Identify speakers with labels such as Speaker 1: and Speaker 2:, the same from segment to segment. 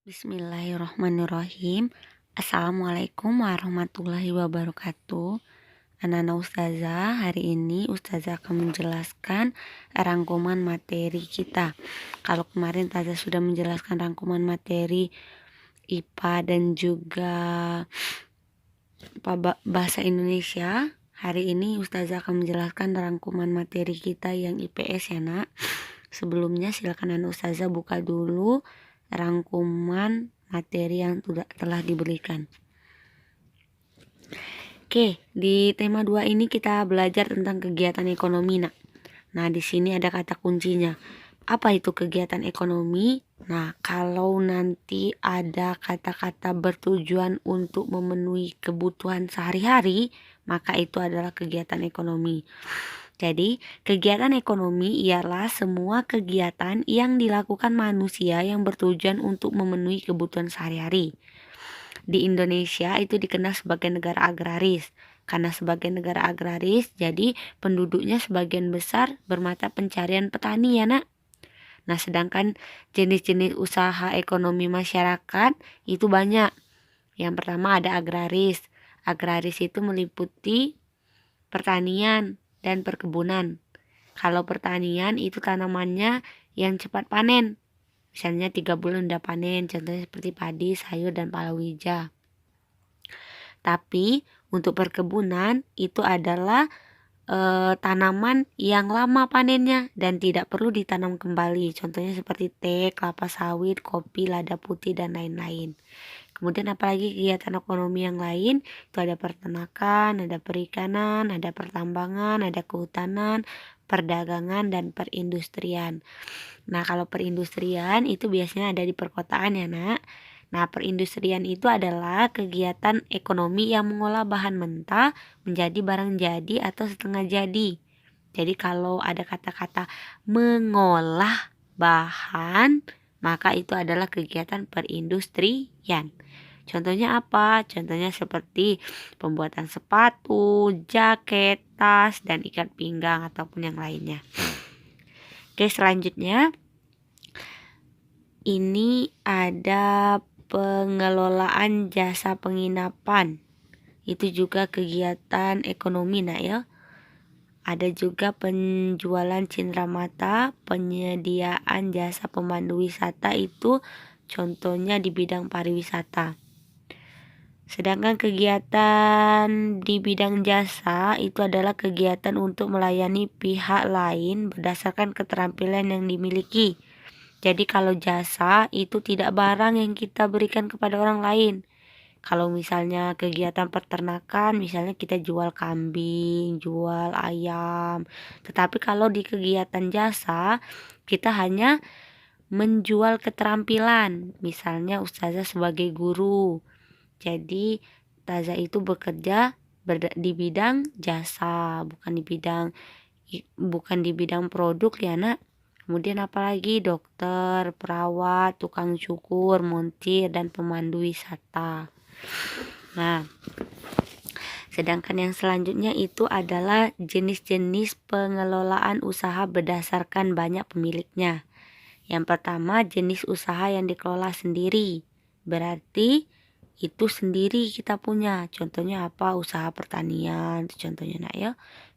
Speaker 1: Bismillahirrahmanirrahim. Assalamualaikum warahmatullahi wabarakatuh. Anak-anak ustazah, hari ini ustazah akan menjelaskan rangkuman materi kita. Kalau kemarin ustazah sudah menjelaskan rangkuman materi IPA dan juga bahasa Indonesia, hari ini ustazah akan menjelaskan rangkuman materi kita yang IPS ya nak. Sebelumnya silakan anak ustazah buka dulu rangkuman materi yang telah diberikan. Oke, di tema 2 ini kita belajar tentang kegiatan ekonomi nak. Nah, di sini ada kata kuncinya. Apa itu kegiatan ekonomi? Nah, kalau nanti ada kata-kata bertujuan untuk memenuhi kebutuhan sehari-hari, maka itu adalah kegiatan ekonomi. Jadi, kegiatan ekonomi ialah semua kegiatan yang dilakukan manusia yang bertujuan untuk memenuhi kebutuhan sehari-hari. Di Indonesia itu dikenal sebagai negara agraris. Karena sebagai negara agraris, jadi penduduknya sebagian besar bermata pencarian petani ya nak. Nah, sedangkan jenis-jenis usaha ekonomi masyarakat itu banyak. Yang pertama ada agraris. Agraris itu meliputi pertanian dan perkebunan. Kalau pertanian itu tanamannya yang cepat panen. Misalnya 3 bulan udah panen, contohnya seperti padi, sayur, dan palawija. Tapi untuk perkebunan itu adalah tanaman yang lama panennya dan tidak perlu ditanam kembali. Contohnya seperti teh, kelapa sawit, kopi, lada putih, dan lain-lain. Kemudian apalagi kegiatan ekonomi yang lain, itu ada peternakan, ada perikanan, ada pertambangan, ada kehutanan, perdagangan, dan perindustrian. Nah, kalau perindustrian itu biasanya ada di perkotaan ya nak. Nah, perindustrian itu adalah kegiatan ekonomi yang mengolah bahan mentah menjadi barang jadi atau setengah jadi. Jadi kalau ada kata-kata mengolah bahan, maka itu adalah kegiatan perindustrian. Contohnya apa? Contohnya seperti pembuatan sepatu, jaket, tas, dan ikat pinggang ataupun yang lainnya. Oke, selanjutnya ini ada pengelolaan jasa penginapan. Itu juga kegiatan ekonomi nak ya. Ada juga penjualan cenderamata, penyediaan jasa pemandu wisata itu contohnya di bidang pariwisata. Sedangkan kegiatan di bidang jasa itu adalah kegiatan untuk melayani pihak lain berdasarkan keterampilan yang dimiliki. Jadi kalau jasa itu tidak barang yang kita berikan kepada orang lain. Kalau misalnya kegiatan peternakan, misalnya kita jual kambing, jual ayam. Tetapi kalau di kegiatan jasa, kita hanya menjual keterampilan. Misalnya ustazah sebagai guru. Jadi ustazah itu bekerja di bidang jasa, bukan di bidang produk ya nak. Kemudian apalagi dokter, perawat, tukang cukur, montir, dan pemandu wisata. Nah, sedangkan yang selanjutnya itu adalah jenis-jenis pengelolaan usaha berdasarkan banyak pemiliknya. Yang pertama, jenis usaha yang dikelola sendiri. Berarti itu sendiri kita punya. Contohnya apa? Usaha pertanian, contohnya nak ya.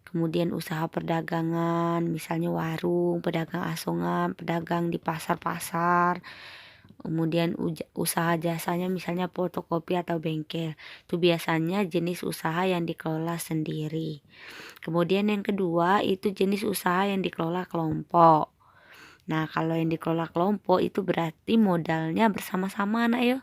Speaker 1: Kemudian usaha perdagangan, misalnya warung, pedagang asongan, pedagang di pasar-pasar. Kemudian usaha jasanya misalnya fotokopi atau bengkel. Itu biasanya jenis usaha yang dikelola sendiri. Kemudian yang kedua itu jenis usaha yang dikelola kelompok. Nah, kalau yang dikelola kelompok itu berarti modalnya bersama-sama anak ya.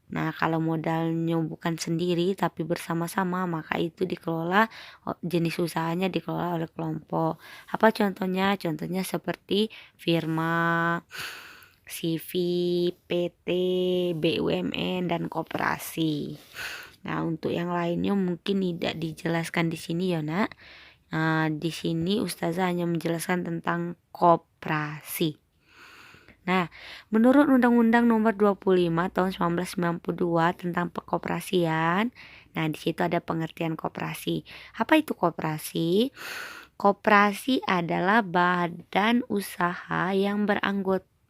Speaker 1: Nah, kalau modalnya bukan sendiri tapi bersama-sama, maka itu dikelola, jenis usahanya dikelola oleh kelompok. Apa contohnya? Contohnya seperti firma, CV, PT, BUMN, dan koperasi. Nah, untuk yang lainnya mungkin tidak dijelaskan di sini ya nak. Nah, di sini ustazah hanya menjelaskan tentang koperasi. Nah, menurut Undang-Undang Nomor 25 Tahun 1992 tentang Pekoperasian, nah di situ ada pengertian koperasi. Apa itu koperasi? Koperasi adalah badan usaha yang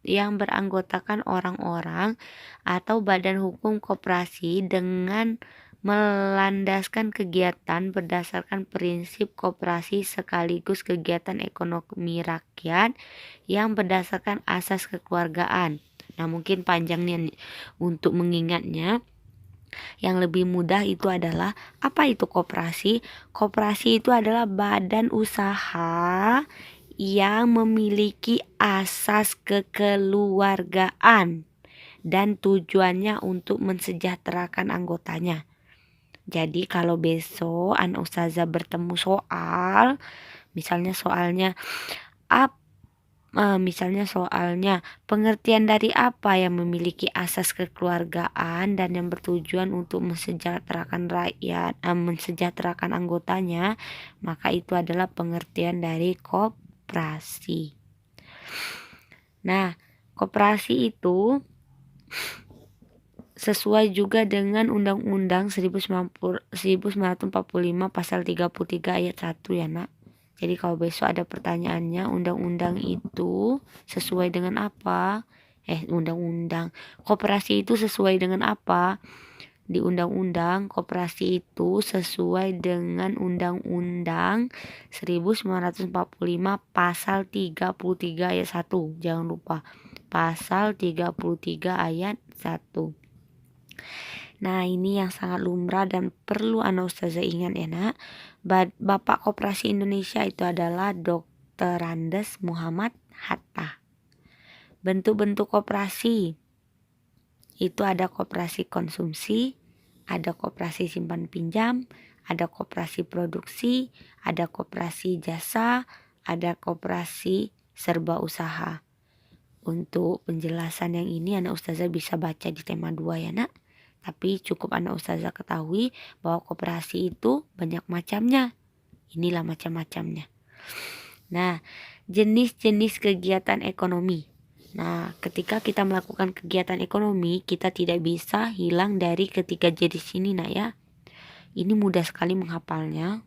Speaker 1: yang beranggotakan orang-orang atau badan hukum koperasi dengan melandaskan kegiatan berdasarkan prinsip koperasi sekaligus kegiatan ekonomi rakyat yang berdasarkan asas kekeluargaan. Nah, mungkin panjangnya untuk mengingatnya. Yang lebih mudah itu adalah, apa itu koperasi? Koperasi itu adalah badan usaha yang memiliki asas kekeluargaan dan tujuannya untuk mensejahterakan anggotanya. Jadi kalau besok anak ustazah bertemu soal, misalnya soalnya pengertian dari apa yang memiliki asas kekeluargaan dan yang bertujuan untuk mensejahterakan rakyat, mensejahterakan anggotanya, maka itu adalah pengertian dari koperasi. Nah, koperasi itu sesuai juga dengan Undang-Undang 1945 pasal 33 ayat 1 ya nak. Jadi kalau besok ada pertanyaannya, undang-undang itu sesuai dengan apa? Undang-undang koperasi itu sesuai dengan apa? Di undang-undang koperasi itu sesuai dengan Undang-Undang 1945 pasal 33 ayat 1. Jangan lupa, pasal 33 ayat 1. Nah, ini yang sangat lumrah dan perlu anak ustazah ingat ya nak. Bapak Koperasi Indonesia itu adalah Dr. Andes Muhammad Hatta. Bentuk-bentuk koperasi itu ada koperasi konsumsi, ada koperasi simpan pinjam, ada koperasi produksi, ada koperasi jasa, ada koperasi serba usaha. Untuk penjelasan yang ini anak ustazah bisa baca di tema 2 ya nak. Tapi cukup anak ustazah ketahui bahwa koperasi itu banyak macamnya. Inilah macam-macamnya. Nah, jenis-jenis kegiatan ekonomi. Nah, ketika kita melakukan kegiatan ekonomi, kita tidak bisa hilang dari ketiga jenis ini nak ya. Ini mudah sekali menghafalnya.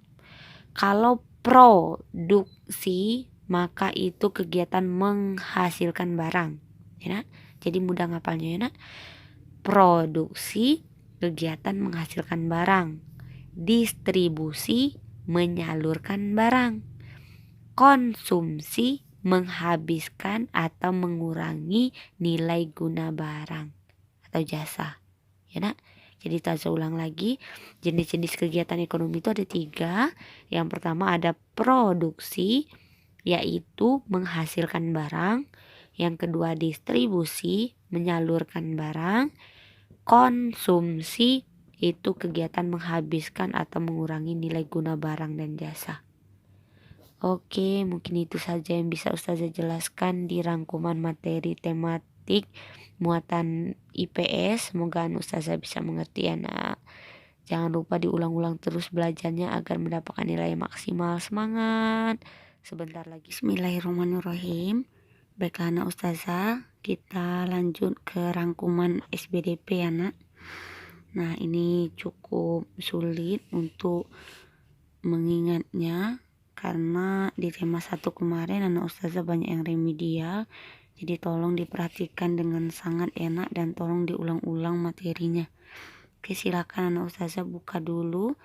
Speaker 1: Kalau produksi, maka itu kegiatan menghasilkan barang. Ya nak? Jadi mudah ngapalnya ya nak. Produksi, kegiatan menghasilkan barang. Distribusi, menyalurkan barang. Konsumsi, menghabiskan atau mengurangi nilai guna barang atau jasa. Ya nak? Jadi kita ulang lagi, jenis-jenis kegiatan ekonomi itu ada 3. Yang pertama ada produksi, yaitu menghasilkan barang. Yang kedua distribusi, menyalurkan barang. Konsumsi itu kegiatan menghabiskan atau mengurangi nilai guna barang dan jasa. Oke, mungkin itu saja yang bisa ustazah jelaskan di rangkuman materi tematik muatan IPS. Semoga ustazah bisa mengerti ya nak. Jangan lupa diulang-ulang terus belajarnya agar mendapatkan nilai maksimal. Semangat. Sebentar lagi. Bismillahirrahmanirrahim. Baiklah anak ustazah, kita lanjut ke rangkuman SBDP ya nak. Nah, ini cukup sulit untuk mengingatnya karena di tema 1 kemarin anak ustazah banyak yang remedial. Jadi tolong diperhatikan dengan sangat enak dan tolong diulang-ulang materinya. Oke, silakan anak ustazah buka dulu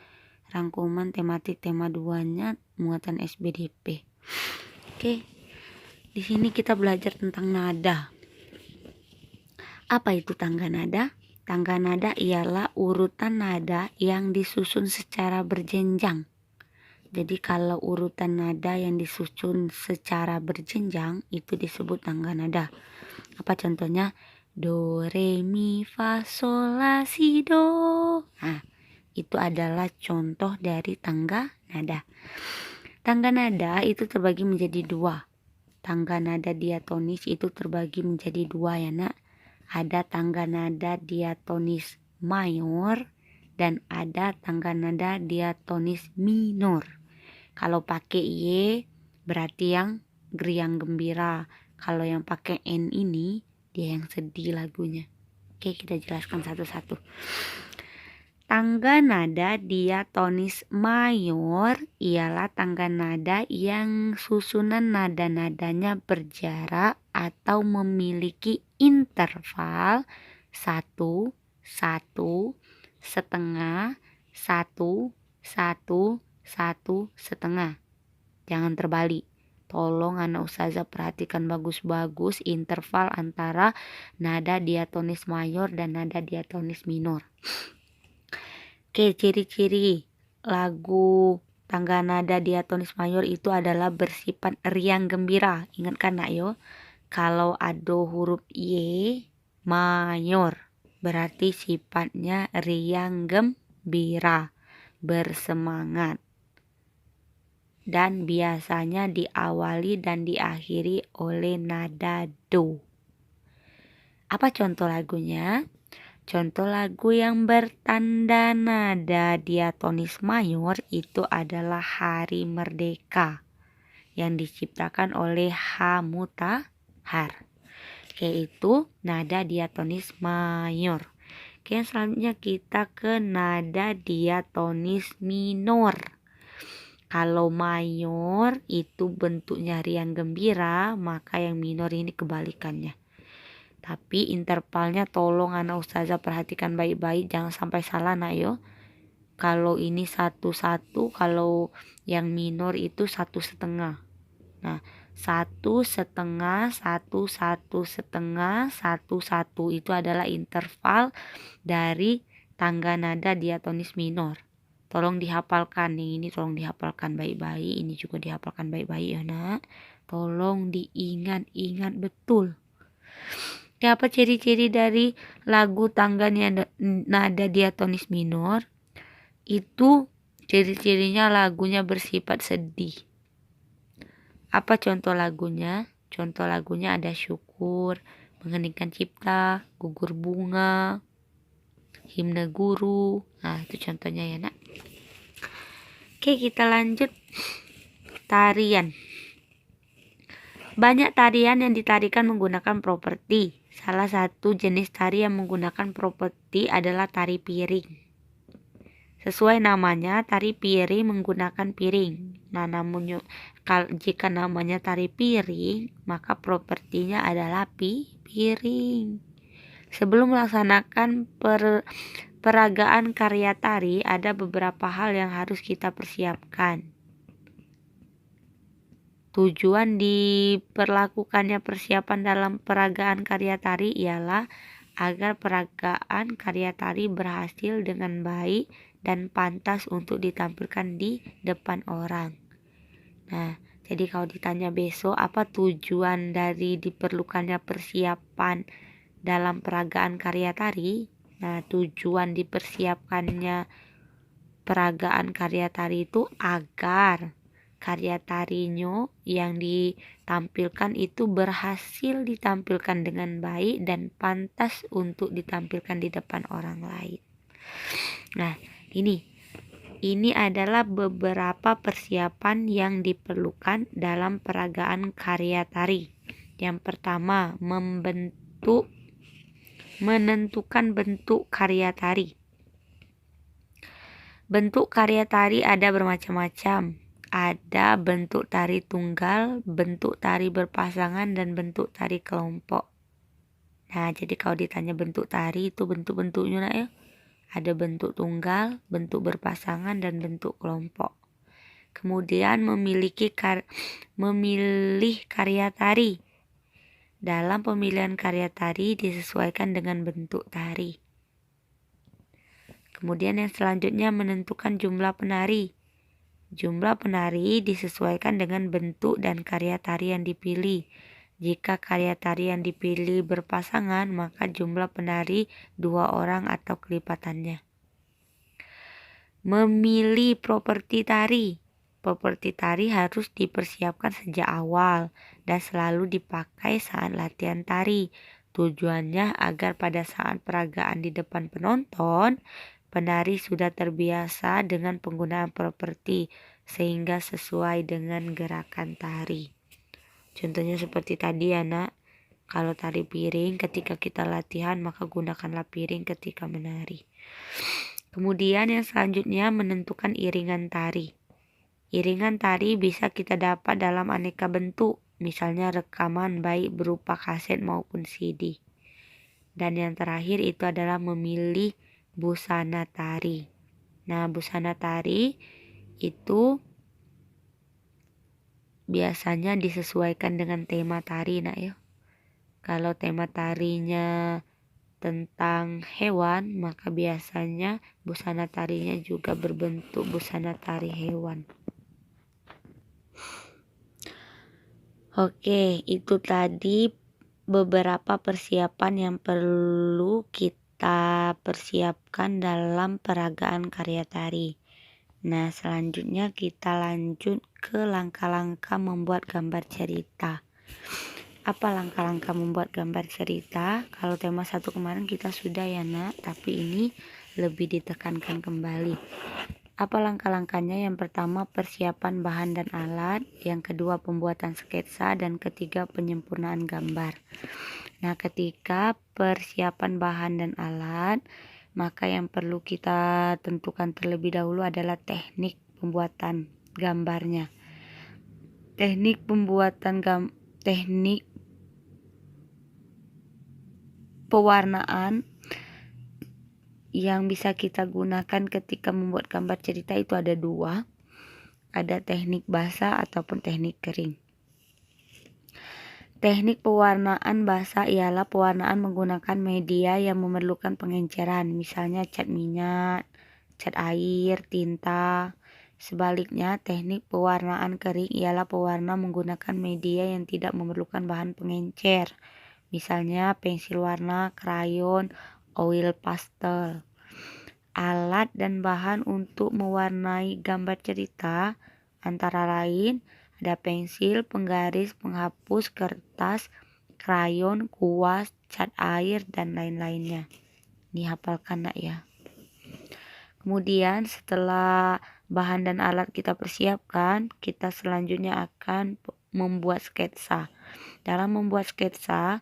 Speaker 1: rangkuman tematik tema 2-nya muatan SBDP. Oke. Di sini kita belajar tentang nada. Apa itu tangga nada? Tangga nada ialah urutan nada yang disusun secara berjenjang. Jadi kalau urutan nada yang disusun secara berjenjang itu disebut tangga nada. Apa contohnya? Do, re, mi, fa, sol, la, si, do. Nah, itu adalah contoh dari tangga nada. Tangga nada itu terbagi menjadi 2. Tangga nada diatonis itu terbagi menjadi 2 ya nak. Ada tangga nada diatonis mayor dan ada tangga nada diatonis minor. Kalau pakai Y berarti yang geriang gembira. Kalau yang pakai N ini dia yang sedih lagunya. Oke, kita jelaskan satu-satu. Tangga nada diatonis mayor ialah tangga nada yang susunan nada-nadanya berjarak atau memiliki interval 1, 1, setengah, 1, 1, 1, setengah. Jangan terbalik. Tolong anak ustazah perhatikan bagus-bagus interval antara nada diatonis mayor dan nada diatonis minor. Oke, ciri-ciri lagu tangga nada diatonis mayor itu adalah bersifat riang gembira. Ingat kan nak yo? Kalau ada huruf Y mayor, berarti sifatnya riang gembira, bersemangat. Dan biasanya diawali dan diakhiri oleh nada do. Apa contoh lagunya? Contoh lagu yang bertanda nada diatonis mayor itu adalah Hari Merdeka yang diciptakan oleh H. Mutahar. Yaitu nada diatonis mayor. Oke, selanjutnya kita ke nada diatonis minor. Kalau mayor itu bentuknya riang gembira, maka yang minor ini kebalikannya. Tapi intervalnya tolong anak ustazah perhatikan baik-baik, jangan sampai salah nak yo. Kalau ini 1-1, kalau yang minor itu 1,5. Nah, 1,5, 1,1,5, 1,1 itu adalah interval dari tangga nada diatonis minor. Tolong dihafalkan nih, ini tolong dihafalkan baik-baik, ini juga dihafalkan baik-baik ya nak. Tolong diingat-ingat betul. Apa ciri-ciri dari lagu tangga nada diatonis minor? Itu ciri-cirinya lagunya bersifat sedih. Apa contoh lagunya? Contoh lagunya ada Syukur, Mengheningkan Cipta, Gugur Bunga, Himne Guru. Nah, itu contohnya ya nak. Oke, kita lanjut tarian. Banyak tarian yang ditarikan menggunakan properti. Salah satu jenis tari yang menggunakan properti adalah tari piring. Sesuai namanya, tari piring menggunakan piring. Nah, namun jika namanya tari piring, maka propertinya adalah piring. Sebelum melaksanakan peragaan karya tari, ada beberapa hal yang harus kita persiapkan. Tujuan diperlakukannya persiapan dalam peragaan karya tari ialah agar peragaan karya tari berhasil dengan baik dan pantas untuk ditampilkan di depan orang. Nah, jadi kalau ditanya besok apa tujuan dari diperlukannya persiapan dalam peragaan karya tari? Nah, tujuan dipersiapkannya peragaan karya tari itu agar karya tarinya yang ditampilkan itu berhasil ditampilkan dengan baik dan pantas untuk ditampilkan di depan orang lain. Nah, ini adalah beberapa persiapan yang diperlukan dalam peragaan karya tari. Yang pertama, menentukan bentuk karya tari. Bentuk karya tari ada bermacam-macam. Ada bentuk tari tunggal, bentuk tari berpasangan, dan bentuk tari kelompok. Nah, jadi kalau ditanya bentuk tari itu bentuk-bentuknya nak ya. Ada bentuk tunggal, bentuk berpasangan, dan bentuk kelompok. Kemudian memilih karya tari. Dalam pemilihan karya tari disesuaikan dengan bentuk tari. Kemudian yang selanjutnya menentukan jumlah penari. Jumlah penari disesuaikan dengan bentuk dan karya tari yang dipilih. Jika karya tari yang dipilih berpasangan, maka jumlah penari 2 orang atau kelipatannya. Memilih properti tari. Properti tari harus dipersiapkan sejak awal dan selalu dipakai saat latihan tari. Tujuannya agar pada saat peragaan di depan penonton, penari sudah terbiasa dengan penggunaan properti sehingga sesuai dengan gerakan tari. Contohnya seperti tadi ya nak, kalau tari piring ketika kita latihan maka gunakanlah piring ketika menari. Kemudian yang selanjutnya menentukan iringan tari. Iringan tari bisa kita dapat dalam aneka bentuk, misalnya rekaman baik berupa kaset maupun CD. Dan yang terakhir itu adalah memilih busana tari. Nah, busana tari itu biasanya disesuaikan dengan tema tari, nak ya. Kalau tema tarinya tentang hewan, maka biasanya busana tarinya juga berbentuk busana tari hewan. Oke, itu tadi beberapa persiapan yang perlu kita persiapkan dalam peragaan karya tari. Nah, selanjutnya kita lanjut ke langkah-langkah membuat gambar cerita. Apa langkah-langkah membuat gambar cerita? Kalau tema 1 kemarin kita sudah ya nak, tapi ini lebih ditekankan kembali. Apa langkah-langkahnya? Yang pertama persiapan bahan dan alat, yang kedua pembuatan sketsa, dan ketiga penyempurnaan gambar. Nah, ketika persiapan bahan dan alat, maka yang perlu kita tentukan terlebih dahulu adalah teknik pembuatan gambarnya. Teknik pewarnaan yang bisa kita gunakan ketika membuat gambar cerita itu ada 2. Ada teknik basah ataupun teknik kering. Teknik pewarnaan basah ialah pewarnaan menggunakan media yang memerlukan pengenceran, misalnya cat minyak, cat air, tinta. Sebaliknya, teknik pewarnaan kering ialah pewarna menggunakan media yang tidak memerlukan bahan pengencer, misalnya pensil warna, krayon, oil pastel. Alat dan bahan untuk mewarnai gambar cerita antara lain ada pensil, penggaris, penghapus, kertas, krayon, kuas, cat air, dan lain-lainnya. Ini hafalkan nak ya. Kemudian setelah bahan dan alat kita persiapkan, kita selanjutnya akan membuat sketsa. Dalam membuat sketsa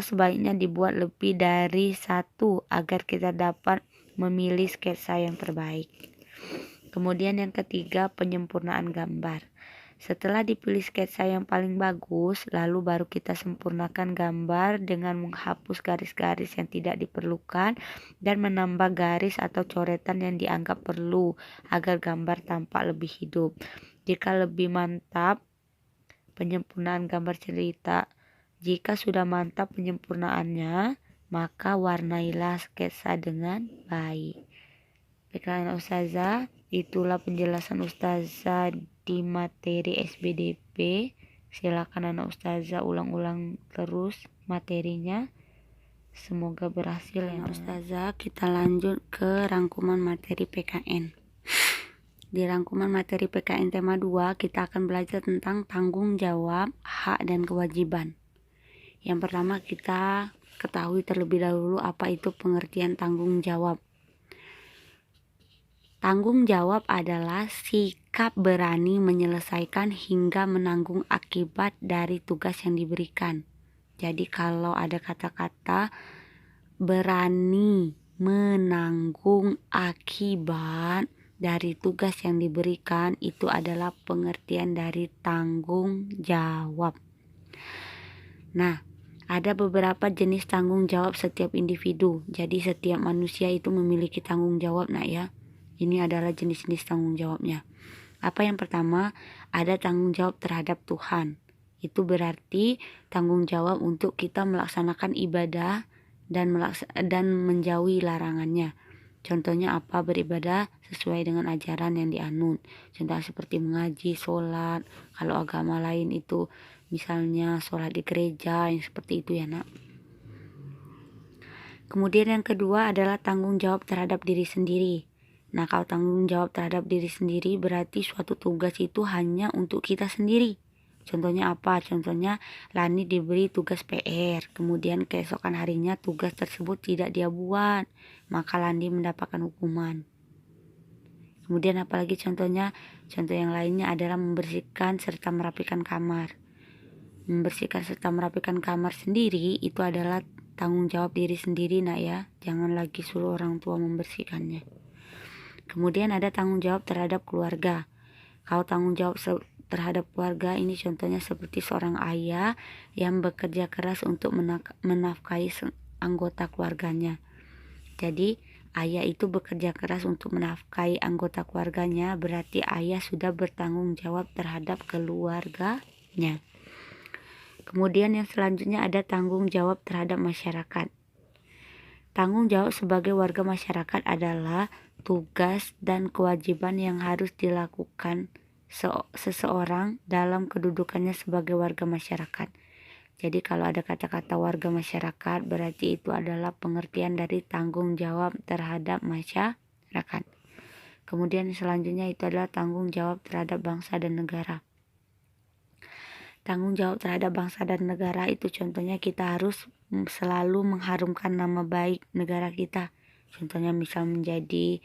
Speaker 1: sebaiknya dibuat lebih dari 1 agar kita dapat memilih sketsa yang terbaik. Kemudian yang ketiga, penyempurnaan gambar. Setelah dipilih sketsa yang paling bagus, lalu baru kita sempurnakan gambar dengan menghapus garis-garis yang tidak diperlukan dan menambah garis atau coretan yang dianggap perlu agar gambar tampak lebih hidup. Jika lebih mantap penyempurnaan gambar cerita, jika sudah mantap penyempurnaannya, maka warnailah sketsa dengan baik. Baiklah Ustazah, itulah penjelasan Ustazah di materi SBDP. Silakan anak Ustazah ulang-ulang terus materinya. Semoga berhasil ya Ustazah. Kita lanjut ke rangkuman materi PKN. Di rangkuman materi PKN tema 2 kita akan belajar tentang tanggung jawab, hak dan kewajiban. Yang pertama kita ketahui terlebih dahulu apa itu pengertian tanggung jawab. Tanggung jawab adalah sikap berani menyelesaikan hingga menanggung akibat dari tugas yang diberikan. Jadi kalau ada kata-kata berani menanggung akibat dari tugas yang diberikan, itu adalah pengertian dari tanggung jawab. Nah, ada beberapa jenis tanggung jawab setiap individu. Jadi setiap manusia itu memiliki tanggung jawab nak ya. Ini adalah jenis-jenis tanggung jawabnya. Apa yang pertama? Ada tanggung jawab terhadap Tuhan. Itu berarti tanggung jawab untuk kita melaksanakan ibadah dan menjauhi larangannya. Contohnya apa? Beribadah sesuai dengan ajaran yang dianut. Contoh seperti mengaji, sholat. Kalau agama lain itu misalnya sholat di gereja, yang seperti itu ya nak. Kemudian yang kedua adalah tanggung jawab terhadap diri sendiri. Nah, kalau tanggung jawab terhadap diri sendiri berarti suatu tugas itu hanya untuk kita sendiri. Contohnya apa? Contohnya Lani diberi tugas PR, kemudian keesokan harinya tugas tersebut tidak dia buat, maka Lani mendapatkan hukuman. Kemudian apalagi contohnya? Contoh yang lainnya adalah membersihkan serta merapikan kamar. Membersihkan serta merapikan kamar sendiri itu adalah tanggung jawab diri sendiri nak ya, jangan lagi suruh orang tua membersihkannya. Kemudian ada tanggung jawab terhadap keluarga. Kalau tanggung jawab terhadap keluarga ini contohnya seperti seorang ayah yang bekerja keras untuk menafkahi anggota keluarganya. Jadi ayah itu bekerja keras untuk menafkahi anggota keluarganya, berarti ayah sudah bertanggung jawab terhadap keluarganya. Kemudian yang selanjutnya ada tanggung jawab terhadap masyarakat. Tanggung jawab sebagai warga masyarakat adalah tugas dan kewajiban yang harus dilakukan seseorang dalam kedudukannya sebagai warga masyarakat. Jadi kalau ada kata-kata warga masyarakat, berarti itu adalah pengertian dari tanggung jawab terhadap masyarakat. Kemudian selanjutnya itu adalah tanggung jawab terhadap bangsa dan negara. Tanggung jawab terhadap bangsa dan negara itu contohnya kita harus selalu mengharumkan nama baik negara kita. Contohnya misal menjadi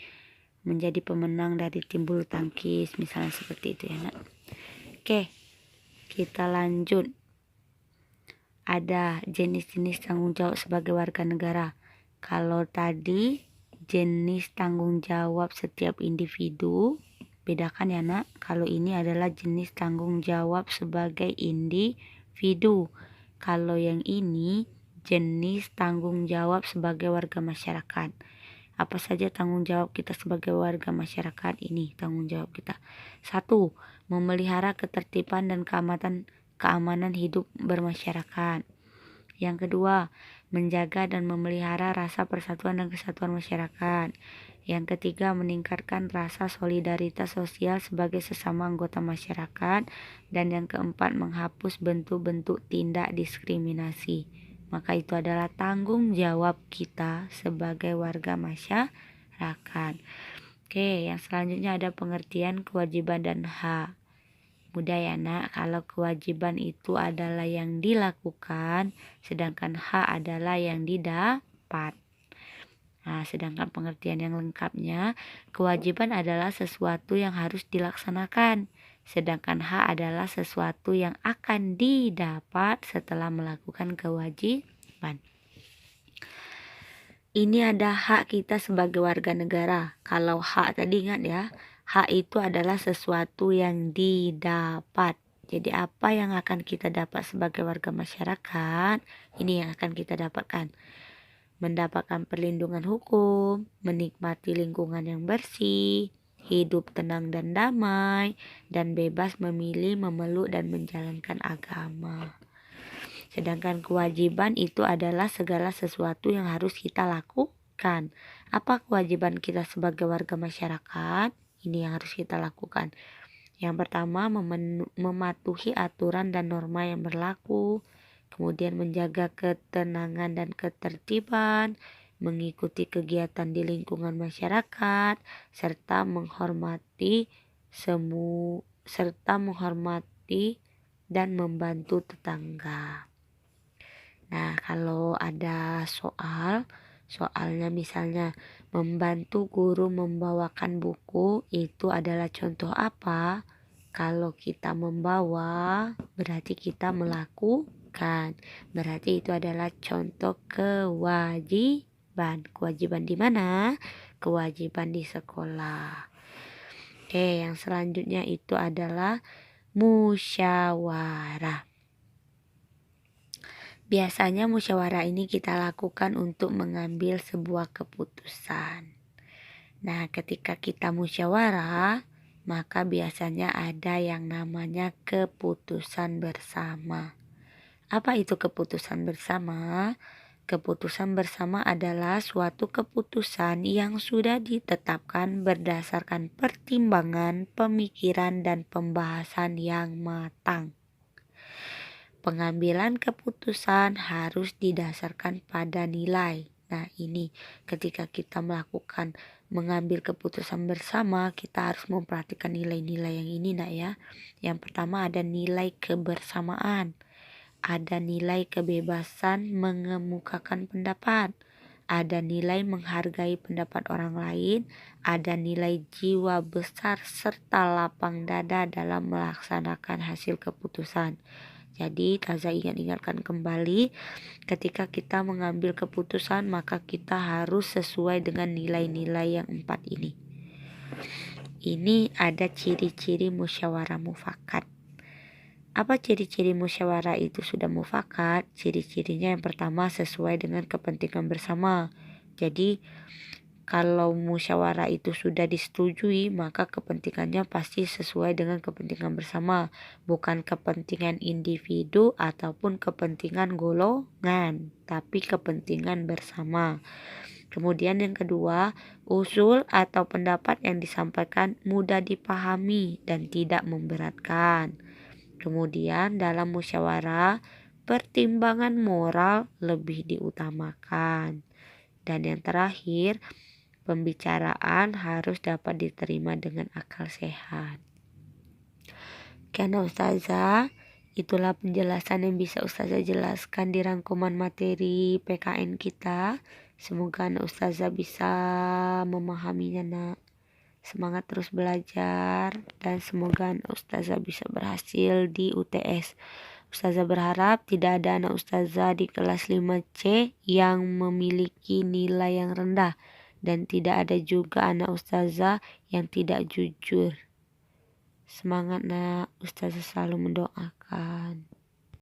Speaker 1: pemenang dari tim bulu tangkis, misalnya seperti itu ya nak. Oke, kita lanjut. Ada jenis-jenis tanggung jawab sebagai warga negara. Kalau tadi jenis tanggung jawab setiap individu, bedakan ya nak. Kalau ini adalah jenis tanggung jawab sebagai individu. Kalau yang ini jenis tanggung jawab sebagai warga masyarakat. Apa saja tanggung jawab kita sebagai warga masyarakat? Ini tanggung jawab kita. 1. Memelihara ketertiban dan keamanan hidup bermasyarakat. Yang kedua, menjaga dan memelihara rasa persatuan dan kesatuan masyarakat. Yang ketiga, meningkatkan rasa solidaritas sosial sebagai sesama anggota masyarakat. Dan yang keempat, menghapus bentuk-bentuk tindak diskriminasi. Maka itu adalah tanggung jawab kita sebagai warga masyarakat. Oke, yang selanjutnya ada pengertian kewajiban dan hak. Mudah ya nak, kalau kewajiban itu adalah yang dilakukan, sedangkan hak adalah yang didapat. Nah, sedangkan pengertian yang lengkapnya, kewajiban adalah sesuatu yang harus dilaksanakan, sedangkan hak adalah sesuatu yang akan didapat setelah melakukan kewajiban. Ini ada hak kita sebagai warga negara. Kalau hak tadi ingat ya, hak itu adalah sesuatu yang didapat. Jadi apa yang akan kita dapat sebagai warga masyarakat, ini yang akan kita dapatkan. Mendapatkan perlindungan hukum, menikmati lingkungan yang bersih, hidup tenang dan damai, dan bebas memilih, memeluk, dan menjalankan agama. Sedangkan kewajiban itu adalah segala sesuatu yang harus kita lakukan. Apa kewajiban kita sebagai warga masyarakat? Ini yang harus kita lakukan. Yang pertama, mematuhi aturan dan norma yang berlaku. Kemudian menjaga ketenangan dan ketertiban, mengikuti kegiatan di lingkungan masyarakat, serta menghormati dan membantu tetangga. Nah, kalau ada soalnya misalnya membantu guru membawakan buku, itu adalah contoh apa? Kalau kita membawa, berarti kita melakukan. Berarti itu adalah contoh kewajiban. Kewajiban di mana? Kewajiban di sekolah. Oke, yang selanjutnya itu adalah musyawarah. Biasanya musyawarah ini kita lakukan untuk mengambil sebuah keputusan. Nah, ketika kita musyawarah, maka biasanya ada yang namanya keputusan bersama. Apa itu keputusan bersama? Keputusan bersama adalah suatu keputusan yang sudah ditetapkan berdasarkan pertimbangan, pemikiran, dan pembahasan yang matang. Pengambilan keputusan harus didasarkan pada nilai. Nah, ini ketika kita mengambil keputusan bersama, kita harus memperhatikan nilai-nilai yang ini nak ya. Yang pertama ada nilai kebersamaan, ada nilai kebebasan mengemukakan pendapat, ada nilai menghargai pendapat orang lain, ada nilai jiwa besar serta lapang dada dalam melaksanakan hasil keputusan. Jadi Taza ingatkan kembali, ketika kita mengambil keputusan maka kita harus sesuai dengan nilai-nilai yang 4 ini. Ini ada ciri-ciri musyawarah mufakat. Apa ciri-ciri musyawarah itu sudah mufakat? Ciri-cirinya yang pertama sesuai dengan kepentingan bersama. Jadi kalau musyawarah itu sudah disetujui, maka kepentingannya pasti sesuai dengan kepentingan bersama, bukan kepentingan individu ataupun kepentingan golongan, tapi kepentingan bersama. Kemudian yang kedua, usul atau pendapat yang disampaikan mudah dipahami dan tidak memberatkan. Kemudian dalam musyawarah, pertimbangan moral lebih diutamakan. Dan yang terakhir, pembicaraan harus dapat diterima dengan akal sehat. Karena Ustazah, itulah penjelasan yang bisa Ustazah jelaskan di rangkuman materi PKN kita. Semoga Ustazah bisa memahaminya, nak. Semangat terus belajar dan semoga Ustazah bisa berhasil di UTS. Ustazah berharap tidak ada anak Ustazah di kelas 5C yang memiliki nilai yang rendah dan tidak ada juga anak Ustazah yang tidak jujur. Semangat, nak. Ustazah selalu mendoakan.